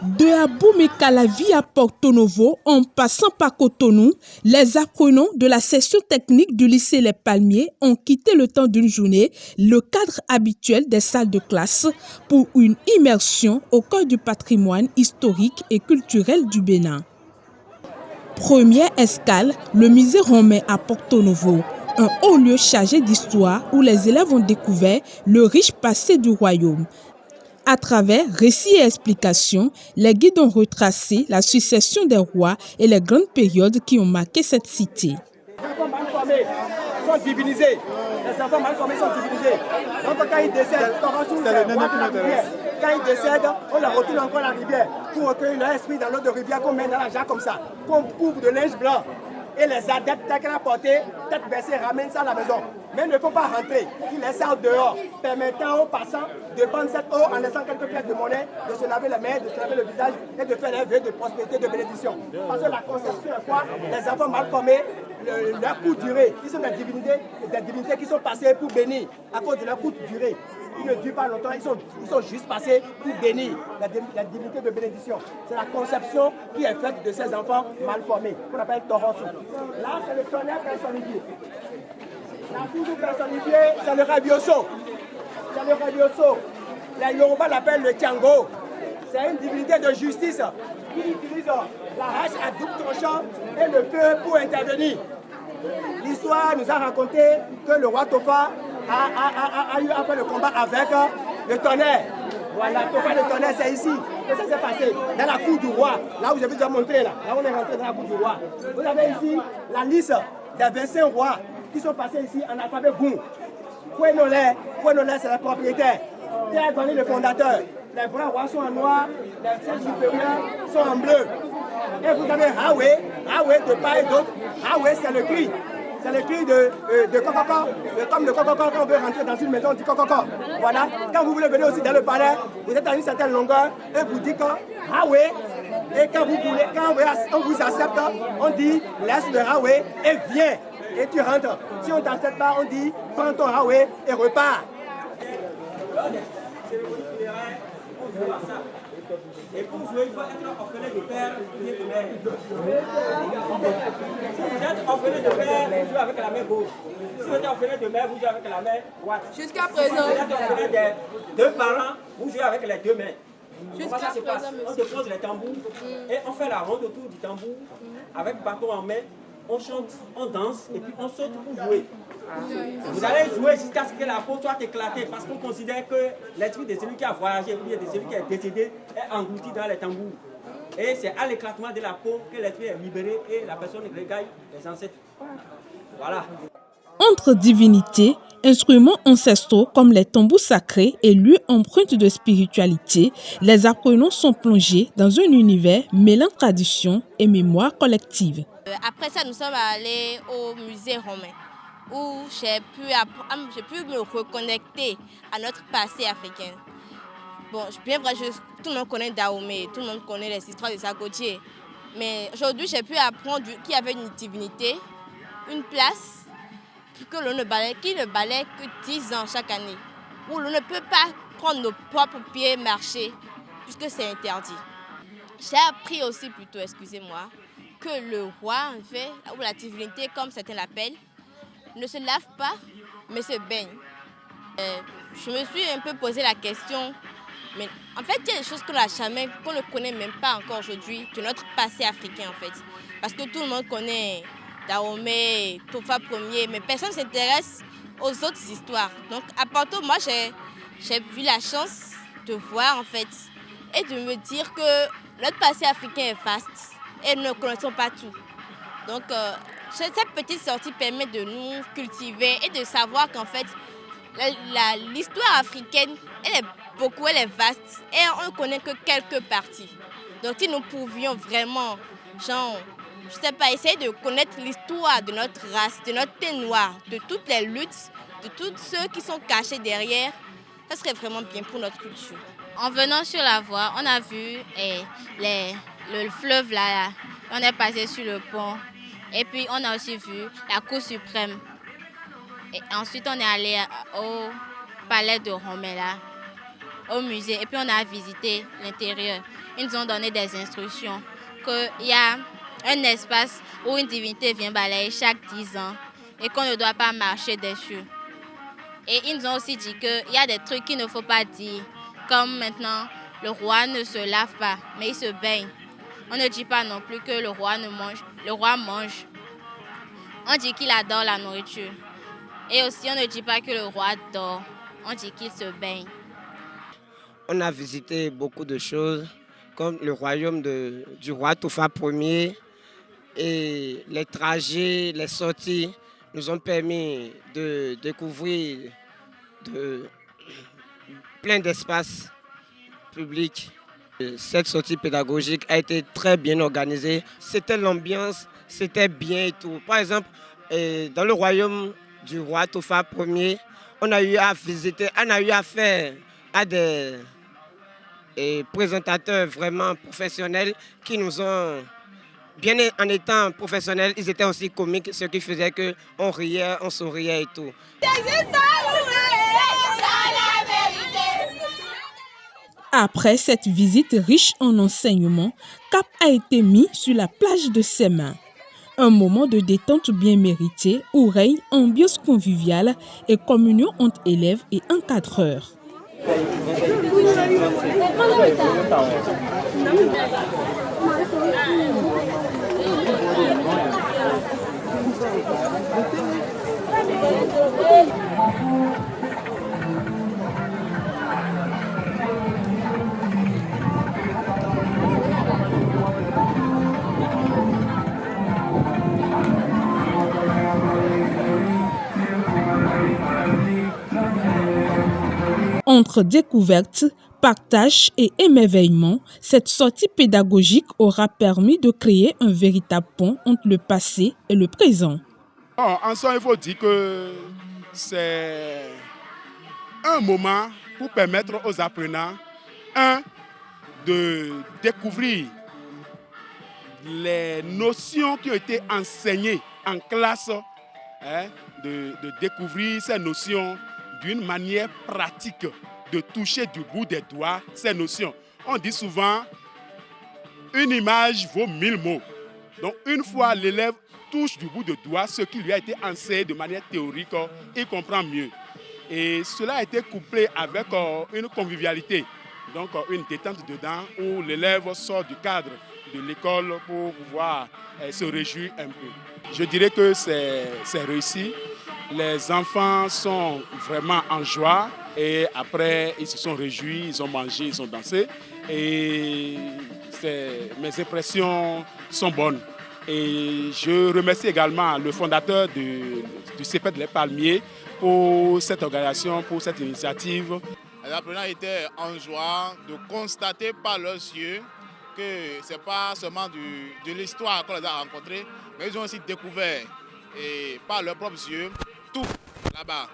De Abomey-Calavi à Porto Novo, en passant par Cotonou, les apprenants de la section technique du lycée Les Palmiers ont quitté le temps d'une journée le cadre habituel des salles de classe pour une immersion au cœur du patrimoine historique et culturel du Bénin. Première escale, le musée romain à Porto Novo, un haut lieu chargé d'histoire où les élèves ont découvert le riche passé du royaume. À travers récits et explications, les guides ont retracé la succession des rois et les grandes périodes qui ont marqué cette cité. Les enfants mal formés sont divinisés. Les enfants mal formés sont divinisés. Donc quand ils décèdent, quand ils décèdent, on leur retourne encore la rivière pour recueillir leur esprit dans l'eau de rivière qu'on met dans la jarre comme ça, qu'on couvre de linge blanc. Et les adeptes, tels qu'elle a porté, tête baissée, ramènent ça à la maison. Mais il ne faut pas rentrer. Ils laissent ça dehors, permettant aux passants de prendre cette eau en laissant quelques pièces de monnaie, de se laver les mains, de se laver le visage et de faire des vœux de prospérité, de bénédiction. Parce que la conception est quoi? Les enfants mal formés, leur courte durée, ils sont des divinités qui sont passées pour bénir à cause de leur courte durée. Ils ne durent pas longtemps, ils sont juste passés pour bénir la divinité de bénédiction. C'est la conception qui est faite de ces enfants mal formés, qu'on appelle Toronsu. Là, c'est le tonnerre personnifié. La foudre personnifiée, c'est le rabioso. C'est le rabioso. Les Yoruba l'appellent le Tiango. C'est une divinité de justice qui utilise la hache à double tranchant et le feu pour intervenir. L'histoire nous a raconté que le roi Tofa a eu à faire le combat avec le tonnerre. Voilà, Tofa le tonnerre, c'est ici que ça s'est passé, dans la cour du roi, là où je vous ai montré, là on est rentré dans la cour du roi. Vous avez ici la liste des 25 rois qui sont passés ici en alphabet Goun. Fouenolé, c'est le propriétaire. Théagoni, le fondateur. Les vrais rois sont en noir, les chefs supérieurs sont en bleu. Et vous avez Hawe de part et d'autre. Hawe, c'est le cri. C'est le cri de Kokoko. Comme le Kokoko, quand on veut rentrer dans une maison, on dit Kokoko. Voilà. Quand vous voulez venir aussi dans le palais, vous êtes à une certaine longueur et vous dites Hawe. Et quand on vous accepte, on dit laisse le Hawe et viens. Et tu rentres. Si on ne t'accepte pas, on dit prends ton Hawe et repars. Et pour jouer, il faut être orphelin de père et de mère. Si vous êtes orphelin de père, vous jouez avec la main gauche. Si vous êtes orphelin de mère, vous jouez avec la main droite. Jusqu'à présent. Si vous êtes orphelin des deux parents, vous jouez avec les deux mains. Comment ça se passe? On dépose les tambours et on fait la ronde autour du tambour avec bâton en main. On chante, on danse et puis on saute pour jouer. Vous allez jouer jusqu'à ce que la peau soit éclatée parce qu'on considère que l'esprit de celui qui a voyagé ou bien de celui qui est décédé est englouti dans les tambours. Et c'est à l'éclatement de la peau que l'esprit est libéré et la personne regagne les ancêtres. Voilà. Entre divinités, instruments ancestraux comme les tambours sacrés et lieux empreintes de spiritualité, les apprenants sont plongés dans un univers mêlant tradition et mémoire collective. Après ça, nous sommes allés au musée romain où j'ai pu me reconnecter à notre passé africain. Bon, bien vrai, tout le monde connaît Dahomey, tout le monde connaît les histoires de Sagotier. Mais aujourd'hui, j'ai pu apprendre qu'il y avait une divinité, une place, que l'on ne balaye que 10 ans chaque année, où l'on ne peut pas prendre nos propres pieds marcher, puisque c'est interdit. J'ai appris aussi plutôt, excusez-moi, que le roi, en fait, ou la divinité, comme certains l'appellent, ne se lave pas, mais se baigne. Je me suis un peu posé la question, mais en fait, il y a des choses qu'on ne connaît même pas encore aujourd'hui de notre passé africain, en fait. Parce que tout le monde connaît Dahomey, Tofa Ier, mais personne ne s'intéresse aux autres histoires. Donc, à Porto, moi, j'ai eu la chance de voir, en fait, et de me dire que notre passé africain est vaste. Et nous ne connaissons pas tout. Donc, cette petite sortie permet de nous cultiver et de savoir qu'en fait, l'histoire africaine, elle est vaste et on ne connaît que quelques parties. Donc, si nous pouvions vraiment, essayer de connaître l'histoire de notre race, de notre thé noir, de toutes les luttes, de tous ceux qui sont cachés derrière, ça serait vraiment bien pour notre culture. En venant sur la voie, on a vu le fleuve là, on est passé sur le pont et puis on a aussi vu la Cour suprême. Et ensuite on est allé au palais de Roméla. au musée et puis on a visité l'intérieur. Ils nous ont donné des instructions qu'il y a un espace où une divinité vient balayer chaque 10 ans et qu'on ne doit pas marcher dessus. Et ils nous ont aussi dit qu'il y a des trucs qu'il ne faut pas dire, comme maintenant le roi ne se lave pas, mais il se baigne. On ne dit pas non plus que le roi mange. On dit qu'il adore la nourriture. Et aussi, on ne dit pas que le roi dort. On dit qu'il se baigne. On a visité beaucoup de choses, comme le royaume du roi Tofa Ier. Et les trajets, les sorties nous ont permis de découvrir plein d'espaces publics. Cette sortie pédagogique a été très bien organisée. C'était l'ambiance, c'était bien et tout. Par exemple, dans le royaume du roi Tofa Ier, on a eu à visiter, on a eu affaire à des présentateurs vraiment professionnels qui nous ont, bien en étant professionnels, ils étaient aussi comiques, ce qui faisait qu'on riait, on souriait et tout. Après cette visite riche en enseignements, cap a été mis sur la plage de Semain. Un moment de détente bien mérité où règne ambiance conviviale et communion entre élèves et encadreurs. Entre découverte, partage et émerveillement, cette sortie pédagogique aura permis de créer un véritable pont entre le passé et le présent. En somme, il faut dire que c'est un moment pour permettre aux apprenants, de découvrir les notions qui ont été enseignées en classe, de découvrir ces notions d'une manière pratique, de toucher du bout des doigts ces notions. On dit souvent, une image vaut 1000 mots. Donc une fois l'élève touche du bout de doigt ce qui lui a été enseigné de manière théorique, il comprend mieux. Et cela a été couplé avec une convivialité, donc une détente dedans où l'élève sort du cadre de l'école pour pouvoir se réjouir un peu. Je dirais que c'est réussi. Les enfants sont vraiment en joie et après ils se sont réjouis, ils ont mangé, ils ont dansé et mes impressions sont bonnes. Et je remercie également le fondateur du CEPED Les Palmiers pour cette organisation, pour cette initiative. Les apprenants étaient en joie de constater par leurs yeux que ce n'est pas seulement de l'histoire qu'on les a rencontrés, mais ils ont aussi découvert et par leurs propres yeux tout là-bas.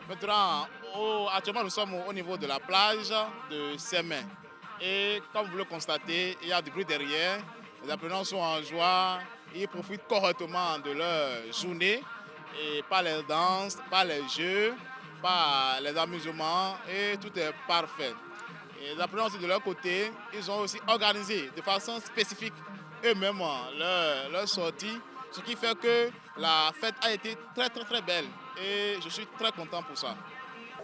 Maintenant, actuellement nous sommes au niveau de la plage de Semain. Et comme vous le constatez, il y a du bruit derrière. Les apprenants sont en joie, ils profitent correctement de leur journée, et par les danses, par les jeux, par les amusements, et tout est parfait. Et les apprenants aussi de leur côté, ils ont aussi organisé de façon spécifique eux-mêmes leur sortie, ce qui fait que la fête a été très très très belle et je suis très content pour ça.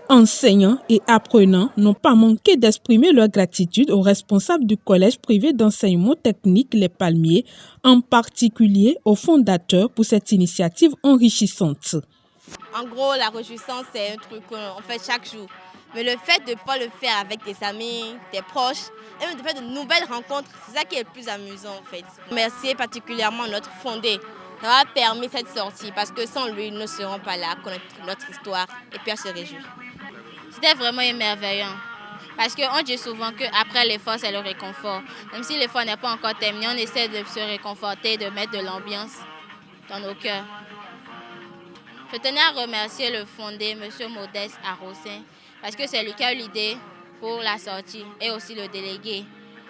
Enseignants et apprenants n'ont pas manqué d'exprimer leur gratitude aux responsables du collège privé d'enseignement technique Les Palmiers, en particulier aux fondateurs pour cette initiative enrichissante. En gros, la réjouissance, c'est un truc qu'on fait chaque jour. Mais le fait de pouvoir le faire avec tes amis, tes proches, et même de faire de nouvelles rencontres, c'est ça qui est le plus amusant en fait. Remercier particulièrement notre fondé d'avoir permis cette sortie parce que sans lui, nous ne serons pas là à connaître notre histoire et puis à se réjouir. C'était vraiment émerveillant. Parce qu'on dit souvent qu'après l'effort, c'est le réconfort. Même si l'effort n'est pas encore terminé, on essaie de se réconforter, de mettre de l'ambiance dans nos cœurs. Je tenais à remercier le fondé, M. Modeste Arrossin, parce que c'est lui qui a eu l'idée pour la sortie, et aussi le délégué,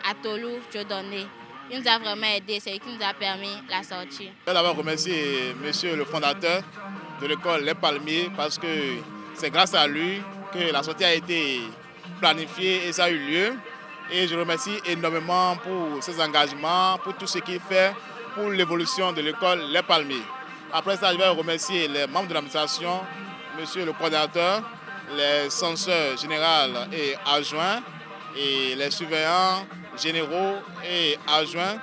Atolou Djodoné. Il nous a vraiment aidés, c'est lui qui nous a permis la sortie. Je veux d'abord remercier monsieur le fondateur de l'école Les Palmiers, parce que c'est grâce à lui que la sortie a été planifié et ça a eu lieu. Et je remercie énormément pour ses engagements, pour tout ce qu'il fait pour l'évolution de l'école Les Palmiers. Après ça, je vais remercier les membres de l'administration, monsieur le coordinateur, les censeurs généraux et adjoints, et les surveillants généraux et adjoints,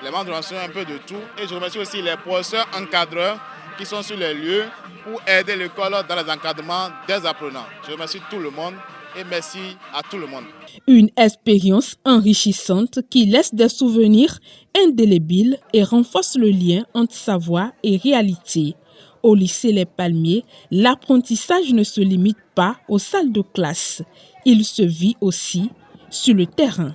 les membres de l'administration, un peu de tout. Et je remercie aussi les professeurs encadreurs qui sont sur les lieux pour aider l'école dans les encadrements des apprenants. Je remercie tout le monde et merci à tout le monde. Une expérience enrichissante qui laisse des souvenirs indélébiles et renforce le lien entre savoir et réalité. Au lycée Les Palmiers, l'apprentissage ne se limite pas aux salles de classe. Il se vit aussi sur le terrain.